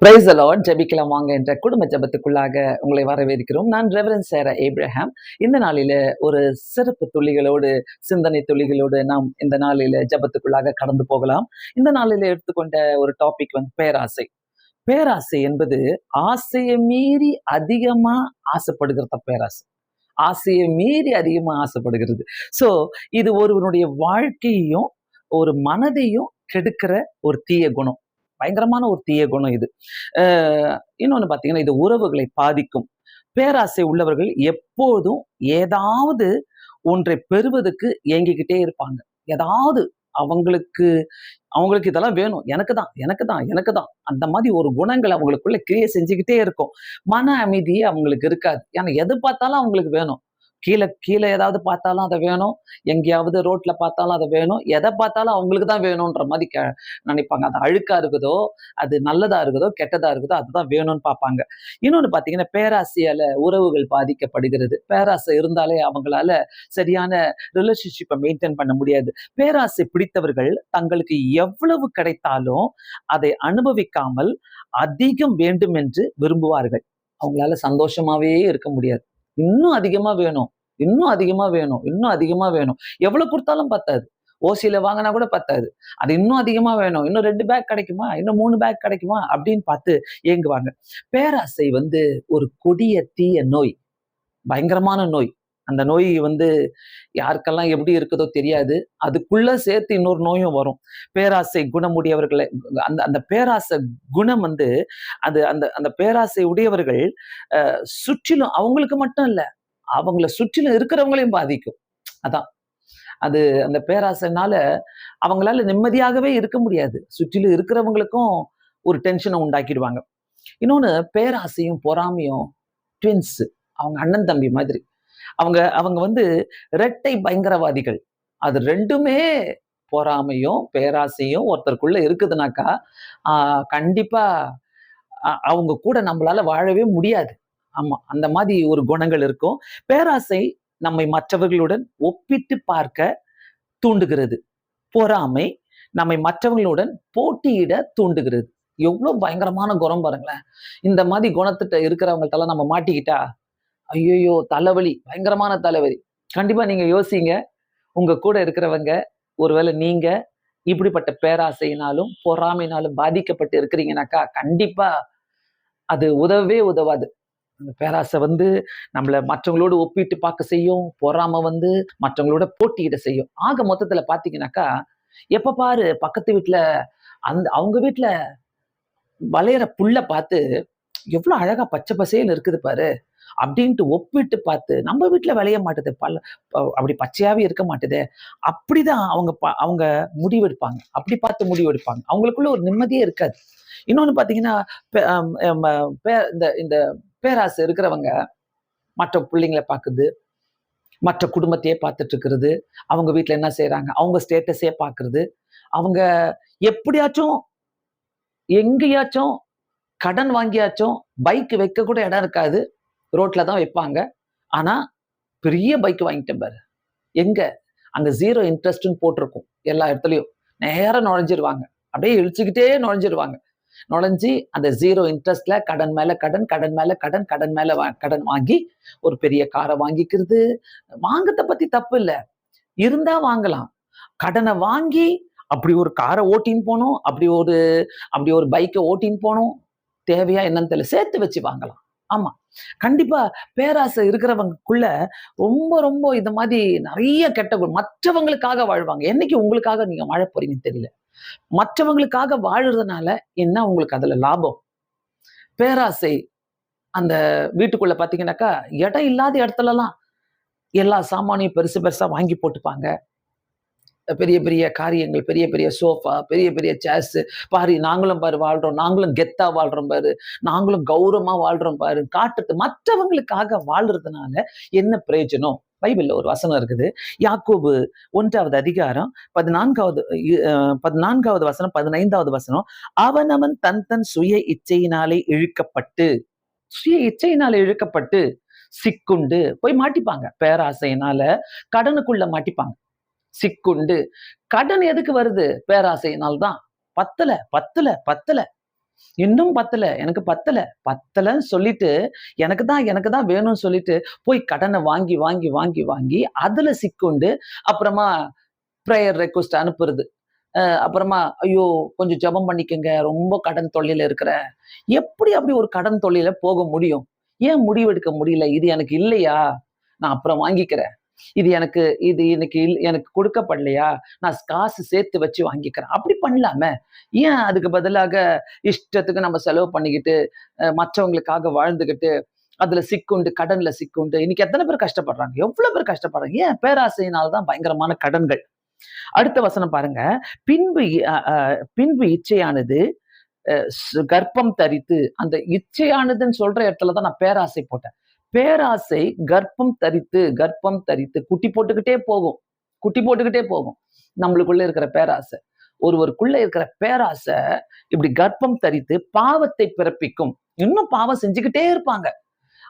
Praise the Lord. ஜெபிக்கலாம் வாங்க என்ற குடும்ப ஜெபத்துக்குள்ளாக உங்களை வரவேற்கிறோம். நான் ரெவரண்ட் சேரா ஏப்ரஹாம். இந்த நாளில ஒரு சிறப்பு துளிகளோடு, சிந்தனை துளிகளோடு நாம் இந்த நாளில ஜெபத்துக்குள்ளாக கடந்து போகலாம். இந்த நாளில எடுத்துக்கொண்ட ஒரு டாபிக் வந்து பேராசை. பேராசை என்பது ஆசையை மீறி அதிகமா ஆசைப்படுகிறத பேராசை. ஆசையை மீறி அதிகமா ஆசைப்படுகிறது. சோ இது ஒருவனுடைய வாழ்க்கையையும் ஒரு மனதையும் கெடுக்கிற ஒரு தீய குணம். பயங்கரமான ஒரு தீய குணம் இது. இன்னொன்னு பாத்தீங்கன்னா, இது உறவுகளை பாதிக்கும். பேராசை உள்ளவர்கள் எப்போதும் ஏதாவது ஒன்றை பெறுவதற்கு ஏங்கிக்கிட்டே இருப்பாங்க. ஏதாவது அவங்களுக்கு அவங்களுக்கு இதெல்லாம் வேணும். எனக்கு தான், எனக்கு தான், எனக்கு தான். அந்த மாதிரி ஒரு குணங்கள் அவங்களுக்குள்ள கிரியை செஞ்சுக்கிட்டே இருக்கும். மன அமைதியே அவங்களுக்கு இருக்காது. ஏன்னா எது பார்த்தாலும் அவங்களுக்கு வேணும். கீழே கீழே ஏதாவது பார்த்தாலும் அதை வேணும். எங்கேயாவது ரோட்ல பார்த்தாலும் அதை வேணும். எதை பார்த்தாலும் அவங்களுக்கு தான் வேணும்ன்ற மாதிரி நினைப்பாங்க. அது அழுக்கா இருக்குதோ, அது நல்லதா இருக்குதோ, கெட்டதா இருக்குதோ, அதுதான் வேணும்னு பார்ப்பாங்க. இன்னொன்னு பார்த்தீங்கன்னா, பேராசையால உறவுகள் பாதிக்கப்படுகிறது. பேராசை இருந்தாலே அவங்களால சரியான ரிலேஷன்ஷிப்பை மெயின்டைன் பண்ண முடியாது. பேராசை பிடித்தவர்கள் தங்களுக்கு எவ்வளவு கிடைத்தாலும் அதை அனுபவிக்காமல் அதிகம் வேண்டும் என்று விரும்புவார்கள். அவங்களால சந்தோஷமாவே இருக்க முடியாது. இன்னும் அதிகமா வேணும், இன்னும் அதிகமா வேணும், இன்னும் அதிகமா வேணும். எவ்வளவு கொடுத்தாலும் பத்தாது. ஓசியில வாங்கினா கூட பத்தாது. அது இன்னும் அதிகமா வேணும். இன்னும் 2 பேக் கிடைக்குமா, இன்னும் 3 பேக் கிடைக்குமா அப்படின்னு பார்த்து ஏங்குவாங்க. பேராசை வந்து ஒரு கொடிய தீய நோய், பயங்கரமான நோய். அந்த நோய் வந்து யாருக்கெல்லாம் எப்படி இருக்குதோ தெரியாது. அதுக்குள்ள சேர்த்து இன்னொரு நோயும் வரும். பேராசை குணமுடையவர்களை, அந்த அந்த பேராசை குணம் வந்து அது அந்த அந்த பேராசை உடையவர்கள் சுற்றிலும் அவங்களுக்கு மட்டும் இல்ல, அவங்கள சுற்றிலும் இருக்கிறவங்களையும் பாதிக்கும். அதான் அது அந்த பேராசைனால அவங்களால நிம்மதியாகவே இருக்க முடியாது. சுற்றிலும் இருக்கிறவங்களுக்கும் ஒரு டென்ஷனை உண்டாக்கிடுவாங்க. இன்னொன்னு, பேராசையும் பொறாமையும் ட்வின்ஸ். அவங்க அண்ணன் தம்பி மாதிரி. அவங்க அவங்க வந்து இரட்டை பயங்கரவாதிகள். அது ரெண்டுமே, பொறாமையும் பேராசையும் ஒருத்தருக்குள்ள இருக்குதுனாக்கா கண்டிப்பா அவங்க கூட நம்மளால வாழவே முடியாது. ஆமா, அந்த மாதிரி ஒரு குணங்கள் இருக்கும். பேராசை நம்மை மற்றவர்களுடன் ஒப்பிட்டு பார்க்க தூண்டுகிறது. பொறாமை நம்மை மற்றவர்களுடன் போட்டியிட தூண்டுகிறது. எவ்வளவு பயங்கரமான குணம் பாருங்களேன். இந்த மாதிரி குணத்திட்ட இருக்கிறவங்கள்ட்ட எல்லாம் நம்ம மாட்டிக்கிட்டா ஐயோ தலைவலி, பயங்கரமான தலைவலி. கண்டிப்பா நீங்க யோசிங்க. உங்க கூட இருக்கிறவங்க, ஒருவேளை நீங்க இப்படிப்பட்ட பேராசையினாலும் பொறாமையினாலும் பாதிக்கப்பட்டு இருக்கிறீங்கனாக்கா கண்டிப்பா அது உதவவே உதவாது. அந்த பேராசை வந்து நம்மள மற்றவங்களோடு ஒப்பிட்டு பார்க்க செய்யும். பொறாமை வந்து மற்றவங்களோட போட்டியிட செய்யும். ஆக மொத்தத்துல பாத்தீங்கன்னாக்கா, எப்ப பாரு பக்கத்து வீட்டுல அவங்க வீட்டுல வளையற புல்ல பார்த்து எவ்வளவு அழகா பச்சை பசேல்னு இருக்குது பாரு அப்படின்ட்டு ஒப்பிட்டு பார்த்து, நம்ம வீட்டுல விளைய மாட்டுது, அப்படி பச்சையாவே இருக்க மாட்டுதே, அப்படிதான் அவங்க முடிவெடுப்பாங்க. அப்படி பார்த்து முடிவெடுப்பாங்க. அவங்களுக்குள்ள ஒரு நிம்மதியே இருக்காது. இன்னொன்னு பாத்தீங்கன்னா, இந்த இந்த பேராசை இருக்கிறவங்க மற்ற பிள்ளைங்களை பாக்குது, மற்ற குடும்பத்தையே பார்த்துட்டு இருக்கிறது, அவங்க வீட்டுல என்ன செய்யறாங்க, அவங்க ஸ்டேட்டஸே பாக்குறது, அவங்க எப்படியாச்சும் எங்கேயாச்சும் கடன் வாங்கியாச்சும் பைக் வைக்க கூட இடம் இருக்காது, ரோட்ல தான் வைப்பாங்க. ஆனா பெரிய பைக் வாங்கிட்டேன் பாரு, எங்க அங்க 0 இன்ட்ரெஸ்ட்னு போட்டிருக்கும். எல்லா இடத்துலயும் நேரா நுழைஞ்சிருவாங்க. அப்படியே இழிச்சுக்கிட்டே நுழைஞ்சிருவாங்க. நுழைஞ்சி அந்த 0 இன்ட்ரெஸ்ட்ல கடன் மேல கடன், கடன் மேல கடன், கடன் மேல கடன் வாங்கி ஒரு பெரிய காரை வாங்கிக்கிறது. வாங்கத்தை பத்தி தப்பு இல்ல, இருந்தா வாங்கலாம். கடனை வாங்கி அப்படி ஒரு காரை ஓட்டின்னு போனோம், அப்படி ஒரு பைக்கை ஓட்டின்னு போனோம். தேவையா என்னன்னு தெரியல, சேர்த்து வச்சு வாங்கலாம். ஆமா, கண்டிப்பா பேராசை இருக்கிறவங்களுக்குள்ள ரொம்ப ரொம்ப இந்த மாதிரி நிறைய கெட்ட மற்றவங்களுக்காக வாழ்வாங்க. என்னைக்கு உங்களுக்காக நீங்க வாழ போறீங்கன்னு தெரியல. மற்றவங்களுக்காக வாழுறதுனால என்ன உங்களுக்கு அதுல லாபம்? பேராசை அந்த வீட்டுக்குள்ள பாத்தீங்கன்னாக்கா, இடம் இல்லாத இடத்துல எல்லாம் எல்லா சாமானையும் பெருசு பெருசா வாங்கி போட்டுப்பாங்க. பெரிய பெரிய காரியங்கள், பெரிய பெரிய சோஃபா, பெரிய பெரிய சேர்ஸ் பாரு, நாங்களும் பாரு வாழ்றோம், நாங்களும் கெத்தா வாழ்றோம் பாரு, நாங்களும் கௌரவமா வாழ்றோம் பாரு காட்டுறது. மற்றவங்களுக்காக வாழ்றதுனால என்ன பிரயோஜனம்? பைபிள்ல ஒரு வசனம் இருக்குது. யாக்கோபு 1வது அதிகாரம் 14வது வசனம், 15வது வசனம். அவனவன் தன் தன் சுய இச்சையினாலே இழுக்கப்பட்டு சிக்குண்டு போய் மாட்டிப்பாங்க. பேராசையினால கடனுக்குள்ள மாட்டிப்பாங்க, சிக்குண்டு. கடன் எதுக்கு வருது? பேராசையினால்தான். பத்தல பத்தல பத்தல இன்னும் பத்தல, எனக்கு பத்தல, பத்தலன்னு சொல்லிட்டு எனக்கு தான் வேணும்னு சொல்லிட்டு போய் கடனை வாங்கி வாங்கி வாங்கி வாங்கி அதுல சிக்குண்டு அப்புறமா ப்ரேயர் ரெக்வெஸ்ட் அனுப்புறது. அப்புறமா ஐயோ கொஞ்சம் ஜெபம் பண்ணிக்கங்க, ரொம்ப கடன் தொல்லையில இருக்கிறேன். எப்படி அப்படி ஒரு கடன் தொல்லையில போக முடியும்? ஏன் முடிவெடுக்க முடியல? இது எனக்கு இல்லையா? நான் அப்புறம் வாங்கிக்கிறேன். இது இன்னைக்கு எனக்கு கொடுக்கப்படலையா? நான் காசு சேர்த்து வச்சு வாங்கிக்கிறேன். அப்படி பண்ணலாமே. ஏன் அதுக்கு பதிலாக இஷ்டத்துக்கு நம்ம செலவு பண்ணிக்கிட்டு, மற்றவங்களுக்காக வாழ்ந்துகிட்டு, அதுல சிக்குண்டு, கடன்ல சிக்குண்டு, இன்னைக்கு எத்தன பேர் கஷ்டப்படுறாங்க? எவ்வளவு பேர் கஷ்டப்படுறாங்க? ஏன்? பேராசையினால தான் பயங்கரமான கடன்கள். அடுத்த வசனம் பாருங்க. பின்பு அ அ பின்பு இச்சையானது கர்ப்பம் தரித்து, அந்த இச்சையானதுன்னு சொல்ற இடத்துல தான் நான் பேராசை போட்டேன். பேராசை கர்ப்பம் தரித்து குட்டி போட்டுக்கிட்டே போகும். குட்டி போட்டுக்கிட்டே போகும். நம்மளுக்குள்ள இருக்கிற பேராசை. ஒருவருக்குள்ள இருக்கிற பேராசை இப்படி கர்ப்பம் தரித்து பாவத்தை பிறப்பிக்கும். இன்னும் பாவம் செஞ்சுக்கிட்டே இருப்பாங்க.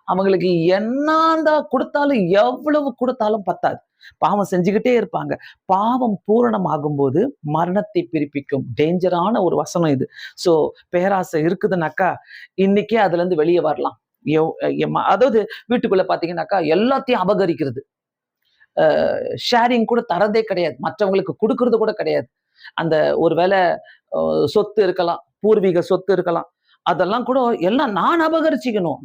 அவங்களுக்கு என்னதான் கொடுத்தாலும், எவ்வளவு கொடுத்தாலும் பத்தாது. பாவம் செஞ்சுக்கிட்டே இருப்பாங்க. பாவம் பூரணமாகும் போது மரணத்தை பிறப்பிக்கும். டேஞ்சரான ஒரு வசனம் இது. சோ பேராசை இருக்குதுனாக்கா இன்னைக்கே அதுல இருந்து வெளியே வரலாம். அதாவது வீட்டுக்குள்ள பாத்தீங்கன்னாக்கா எல்லாத்தையும் அபகரிக்கிறது. ஷேரிங் கூட தரதே கிடையாது. மற்றவங்களுக்கு கொடுக்கறது கூட கிடையாது. அந்த ஒருவேளை சொத்து இருக்கலாம், பூர்வீக சொத்து இருக்கலாம். அதெல்லாம் கூட எல்லாம் நான் அபகரிச்சுக்கணும்,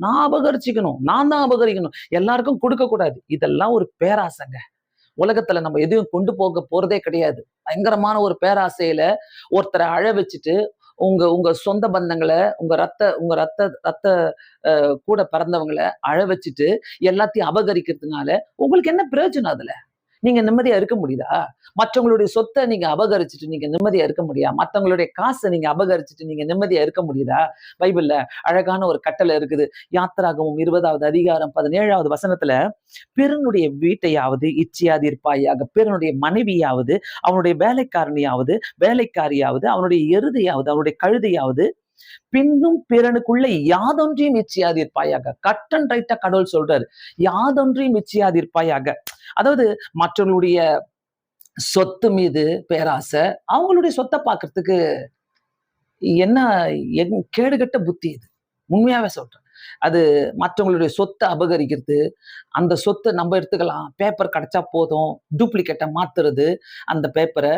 நான் தான் அபகரிக்கணும், எல்லாருக்கும் கொடுக்க கூடாது. இதெல்லாம் ஒரு பேராசைங்க. உலகத்துல நம்ம எதையும் கொண்டு போக போறதே கிடையாது. பயங்கரமான ஒரு பேராசையில ஒருத்தரை அழ வச்சுட்டு உங்க உங்க சொந்த பந்தங்களை, உங்க ரத்த ரத்த கூட பிறந்தவங்களை அழ வச்சுட்டு எல்லாத்தையும் அபகரிக்கிறதுனால உங்களுக்கு என்ன பிரயோஜனம் அதுல? நீங்க நிம்மதியா இருக்க முடியுதா? மற்றவங்களுடைய சொத்தை நீங்க அபகரிச்சுட்டு நீங்க நிம்மதியா இருக்க முடியா? மத்தவங்களுடைய காசை நீங்க அபகரிச்சுட்டு நீங்க நிம்மதியா இருக்க முடியுதா? பைபிள்ல அழகான ஒரு கட்டளை இருக்குது. யாத்திராகமம் 20வது அதிகாரம் 17வது வசனத்துல, பிறனுடைய வீட்டையாவது இச்சியாதிருப்பாயாக, பிறனுடைய மனைவியாவது, அவனுடைய வேலைக்காரியாவது, அவனுடைய எருதையாவது, அவனுடைய கழுதையாவது, பின்னும் பிறனுக்குள்ள யாதொன்றையும் இச்சியாதிருப்பாயாக. கட் அண்ட் ரைட்டா கடவுள் சொல்றாரு. யாதொன்றையும் இச்சியாதிருப்பாயாக. அதாவது மற்றவர்களுடைய சொத்து மீது பேராசை, அவங்களுடைய சொத்தை பார்க்கறதுக்கு என்ன கேடுகட்ட புத்தி இது. உண்மையாவே சொல்றேன். அது மற்றவங்களுடைய சொத்தை அபகரிக்கிறது, அந்த சொத்தை நம்ம எடுத்துக்கலாம், பேப்பர் கிடைச்சா போதும், டூப்ளிகேட்டை மாத்துறது, அந்த பேப்பரை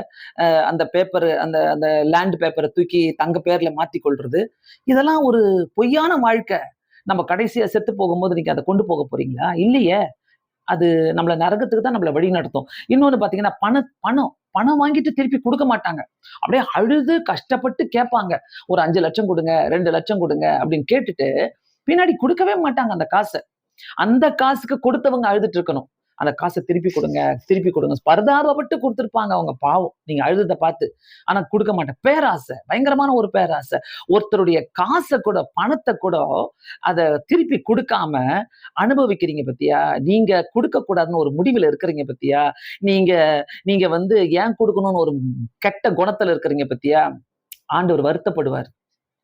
அந்த அந்த லேண்ட் பேப்பரை தூக்கி தங்க பேர்ல மாத்தி கொள்றது, இதெல்லாம் ஒரு பொய்யான வாழ்க்கை. நம்ம கடைசியா செத்து போகும்போது நீங்க அதை கொண்டு போக போறீங்களா? இல்லையே. அது நம்மள நரகத்துக்கு தான் நம்மள வழி நடத்தும். இன்னொன்னு பாத்தீங்கன்னா, பணம் பணம் வாங்கிட்டு திருப்பி கொடுக்க மாட்டாங்க. அப்படியே அழுது கஷ்டப்பட்டு கேட்பாங்க. ஒரு 5,00,000 கொடுங்க, 2,00,000 கொடுங்க அப்படின்னு கேட்டுட்டு பின்னாடி கொடுக்கவே மாட்டாங்க அந்த காச. அந்த காசுக்கு கொடுத்தவங்க அழுதுட்டு இருக்கணும். அந்த காசை திருப்பி கொடுங்க. பரிதாபப்பட்டு கொடுத்திருப்பாங்க அவங்க பாவம். நீங்க அழுதத பார்த்து. ஆனா கொடுக்க மாட்டேன். பேராசை, பயங்கரமான ஒரு பேராசை. ஒருத்தருடைய காசை கூட, பணத்தை கூட அத திருப்பி கொடுக்காம அனுபவிக்கிறீங்க பத்தியா? நீங்க கொடுக்க கூடாதுன்னு ஒரு முடிவுல இருக்கிறீங்க பத்தியா? நீங்க நீங்க வந்து ஏன் கொடுக்கணும்னு ஒரு கெட்ட குணத்துல இருக்கிறீங்க பத்தியா? ஆண்டவர் வருத்தப்படுவார்.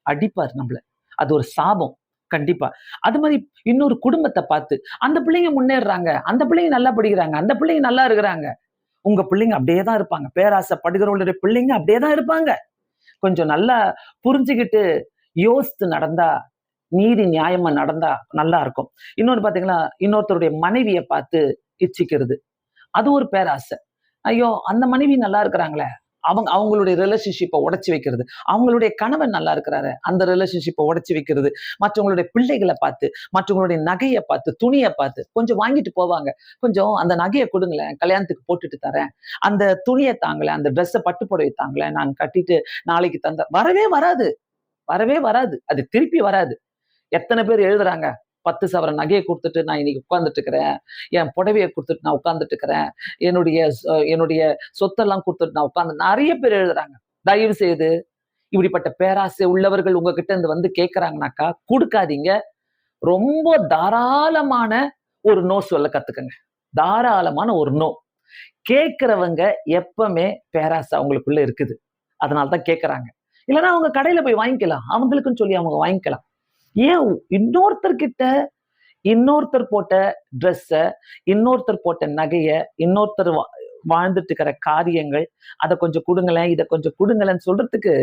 அடிப்பார் நம்மள. அது ஒரு சாபம். கண்டிப்பா. அது மாதிரி இன்னொரு குடும்பத்த பார்த்து, அந்த பிள்ளைங்க முன்னேறுறாங்க, அந்த பிள்ளைங்க நல்லா படிக்கிறாங்க, அந்த பிள்ளைங்க நல்லா இருக்கிறாங்க. உங்க பிள்ளைங்க அப்படியே தான் இருப்பாங்க. பேராசைப்படுகிறவங்களுடைய பிள்ளைங்க அப்படியே தான் இருப்பாங்க. கொஞ்சம் நல்லா புரிஞ்சுகிட்டு யோசித்து நடந்தா, நீதி நியாயமா நடந்தா நல்லா இருக்கும். இன்னொன்னு பாத்தீங்களா, இன்னொருத்தருடைய மனைவிய பார்த்து இச்சிக்கிறது. அது ஒரு பேராசை. ஐயோ! அந்த மனைவி நல்லா இருக்கிறாங்களே, அவங்களுடைய ரிலேஷன்ஷிப்பை உடைச்சு வைக்கிறது. அவங்களுடைய கணவன் நல்லா இருக்கிறாரு, அந்த ரிலேஷன்ஷிப்பை உடைச்சு வைக்கிறது. மற்றவங்களுடைய பிள்ளைகளை பார்த்து, மற்றவங்களுடைய நகையை பார்த்து, துணியை பார்த்து கொஞ்சம் வாங்கிட்டு போவாங்க. கொஞ்சம் அந்த நகையை கொடுங்களேன், கல்யாணத்துக்கு போட்டுட்டு தரேன். அந்த துணியை தாங்களேன், அந்த ட்ரெஸ்ஸை பட்டு புடவை தாங்களேன், நான் கட்டிட்டு நாளைக்கு வரவே வராது. வரவே வராது. அது திருப்பி வராது. எத்தனை பேர் எழுதுறாங்க, 10 சவரன் நகையை கொடுத்துட்டு நான் இன்னைக்கு உட்கார்ந்துட்டு இருக்கிறேன், என் புடவையை கொடுத்துட்டு நான் உட்கார்ந்துட்டு இருக்கிறேன், என்னுடைய சொத்தெல்லாம் கொடுத்துட்டு நான் உட்கார்ந்து, நிறைய பேர் எழுதுறாங்க. தயவு செய்து இப்படிப்பட்ட பேராசை உள்ளவர்கள் உங்ககிட்ட இருந்து வந்து கேட்கறாங்கனாக்கா கொடுக்காதீங்க. ரொம்ப தாராளமான ஒரு நோ சொல்ல கத்துக்கங்க. தாராளமான ஒரு நோ. கேட்கிறவங்க எப்பவுமே பேராசை அவங்களுக்குள்ள இருக்குது. அதனாலதான் கேட்கறாங்க. இல்லைன்னா அவங்க கடையில போய் வாங்கிக்கலாம், அவங்களுக்குன்னு சொல்லி அவங்க வாங்கிக்கலாம். ஏன் இன்னொருத்தர் போட்ட ட்ரெஸ்ஸ, இன்னொருத்தர் போட்ட நகைய, இன்னொருத்தர் வாழ்ந்துட்டு இருக்கிற காரியங்கள், அதை கொஞ்சம் கொடுங்களேன், இதை கொஞ்சம் கொடுங்களேன்னு சொல்றதுக்கு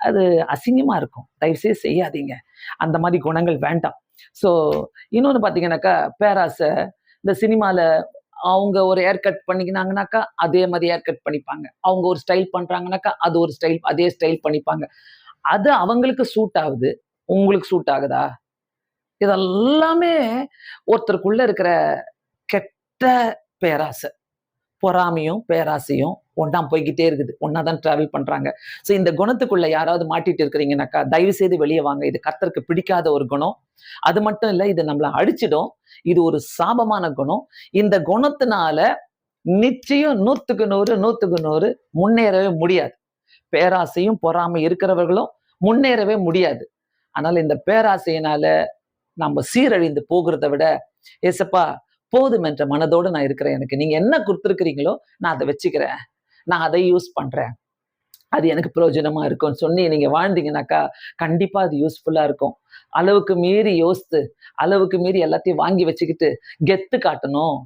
அது அசிங்கமா இருக்கும். தயவுசெய்து செய்யாதீங்க. அந்த மாதிரி குணங்கள் வேண்டாம். ஸோ இன்னொன்னு பார்த்தீங்கன்னாக்கா, பேராசை இந்த சினிமால அவங்க ஒரு ஹேர் கட் பண்ணிக்கினாங்கனாக்கா, அதே மாரி ஹேர் கட் பண்ணிப்பாங்க. அவங்க ஒரு ஸ்டைல் பண்றாங்கனாக்கா, அது ஒரு ஸ்டைல் அதே ஸ்டைல் பண்ணிப்பாங்க. அது அவங்களுக்கு சூட் ஆகுது. உங்களுக்கு சூட் ஆகுதா? இதெல்லாமே ஒருத்தருக்குள்ள இருக்கிற கெட்ட பேராசை. பொறாமையும், பேராசையும் ஒண்ணா போய்க்கிட்டே இருக்குது. ஒண்ணா தான் டிராவல் பண்றாங்க. ஸோ இந்த குணத்துக்குள்ள யாராவது மாட்டிட்டு இருக்கிறீங்கனாக்கா, தயவு செய்து வெளிய வாங்க. இது கர்த்தருக்கு பிடிக்காத ஒரு குணம். அது மட்டும் இல்ல, இது நம்மள அழிச்சிடும். இது ஒரு சாபமான குணம். இந்த குணத்தினால நிச்சயம் 100க்கு 100, 100க்கு 100 முன்னேறவே முடியாது. பேராசையும், பொறாமை இருக்கிறவர்களும் முன்னேறவே முடியாது. அதனால இந்த பேராசையினால நம்ம சீரழிந்து போகிறத விட, "ஏசப்பா போதும் என்ற மனதோடு நான் இருக்கிறேன். எனக்கு நீங்க என்ன குடுத்திருக்கிறீங்களோ, நான் அத வச்சுக்கிறேன். நான் அதை யூஸ் பண்றேன். அது எனக்கு பிரயோஜனமா இருக்கும்ன்னு" சொல்லி நீங்க வாழ்ந்தீங்கன்னாக்கா, கண்டிப்பா அது யூஸ்ஃபுல்லா இருக்கும். அளவுக்கு மீறி யோசித்து, அளவுக்கு மீறி எல்லாத்தையும் வாங்கி வச்சுக்கிட்டு, கெத்து காட்டணும்.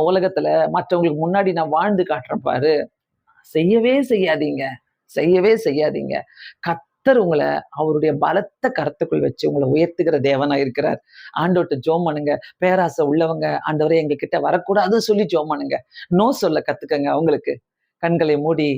உலகத்துல மற்றவங்களுக்கு முன்னாடி நான் வாழ்ந்து காட்டுறேன் பாரு. செய்யவே செய்யாதீங்க. செய்யவே செய்யாதீங்க. கர்த்தர் உங்கள அவருடைய பலத்த கரத்துக்குள் வச்சு உங்கள உயர்த்துகிற தேவனா இருக்கிறார். ஆண்டவர்ட்ட ஜெபம் பண்ணுங்க. பேராசை உள்ளவங்க, ஆண்டவரே எங்ககிட்ட வரக்கூடாதுன்னு சொல்லி ஜெபம் பண்ணுங்க. நோ சொல்ல கத்துக்கங்க அவங்களுக்கு. கண்களை மூடி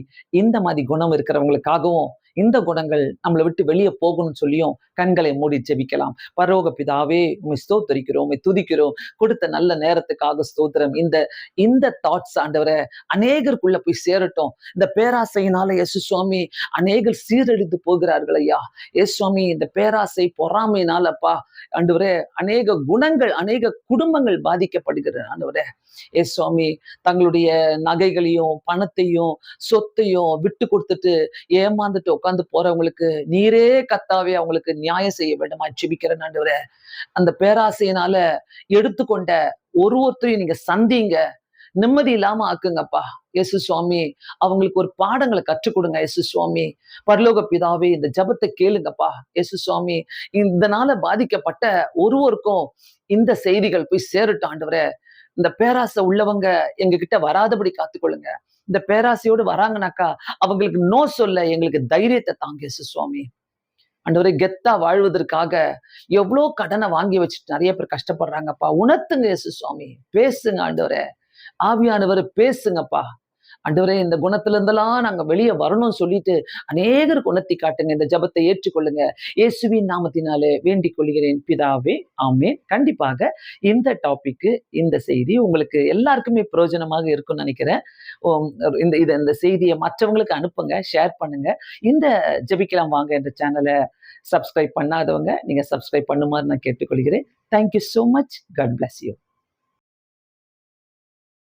இந்த மாதிரி குணம் இருக்கிறவங்களுக்காகவும், இந்த குணங்கள் நம்மள விட்டு வெளிய போகணும்னு சொல்லியும் கண்களை மூடி ஜெபிக்கலாம். பரலோக பிதாவே, உம்மை ஸ்தோத்தரிக்கிறோம், உம்மை துதிக்கிறோம். கொடுத்த நல்ல நேரத்துக்காக ஸ்தோத்திரம். இந்த இந்த தாட்ஸ் ஆண்டவரே அநேகருக்குள்ள போய் சேரட்டும். இந்த பேராசையினால இயேசு சுவாமி அநேகர் சீரழிந்து போகிறார்கள் ஐயா. இயேசு சுவாமி இந்த பேராசை, பொறாமையினாலப்பா ஆண்டவரே அநேக குணங்கள், அநேக குடும்பங்கள் பாதிக்கப்படுகிறது ஆண்டவரே. இயேசு சுவாமி தங்களுடைய நகைகளையும், பணத்தையும், சொத்தையும் விட்டு கொடுத்துட்டு ஏமாந்துட்டு உட்கார்ந்து போறவங்களுக்கு நீரே கர்த்தாவே அவங்களுக்கு நியாயம் செய்ய வேண்டுமா ஜெபிக்கிறேன் ஆண்டவரே. அந்த பேராசையினால எடுத்துக்கொண்ட ஒருத்தரையும் நீங்க சந்திங்க. நிம்மதி இல்லாம ஆக்குங்கப்பா. இயேசு சுவாமி அவங்களுக்கு ஒரு பாடங்களை கற்றுக் கொடுங்க இயேசு சுவாமி. பரலோக பிதாவே இந்த ஜெபத்தை கேளுங்கப்பா. இயேசு சுவாமி இதனால பாதிக்கப்பட்ட ஒருவருக்கும் இந்த செய்திகள் போய் சேரட்டும் ஆண்டவரே. இந்த பேராசை உள்ளவங்க எங்க கிட்ட வராதபடி காத்துக்கொள்ளுங்க. இந்த பேராசையோடு வராங்கனாக்கா அவங்களுக்கு நோ சொல்ல எங்களுக்கு தைரியத்தை தாங்க இயேசு சுவாமி. ஆண்டவரே கெத்தா வாழ்வதற்காக எவ்வளோ கடனை வாங்கி வச்சுட்டு நிறைய பேர் கஷ்டப்படுறாங்கப்பா. உணர்த்துங்க இயேசு சுவாமி. பேசுங்க ஆண்டவரே. ஆவியானவர் பேசுங்கப்பா. ஆண்டவரே இந்த குணத்துல இருந்தெல்லாம் நாங்க வெளியே வரணும்னு சொல்லிட்டு அநேகருக்கு உணர்த்தி காட்டுங்க. இந்த ஜெபத்தை ஏற்றுக்கொள்ளுங்க. இயேசுவின் நாமத்தினாலே வேண்டிக் கொள்கிறேன் பிதாவே. ஆமென். கண்டிப்பாக இந்த டாபிக், இந்த செய்தி உங்களுக்கு எல்லாருக்குமே பிரயோஜனமாக இருக்கும்னு நினைக்கிறேன். இந்த செய்தியை மற்றவங்களுக்கு அனுப்புங்க, ஷேர் பண்ணுங்க. இந்த ஜெபிக்கலாம் வாங்க என்ற சேனலை சப்ஸ்கிரைப் பண்ணாதவங்க நீங்க சப்ஸ்கிரைப் பண்ணுமாறு நான் கேட்டுக்கொள்கிறேன். Thank you so much. God bless you.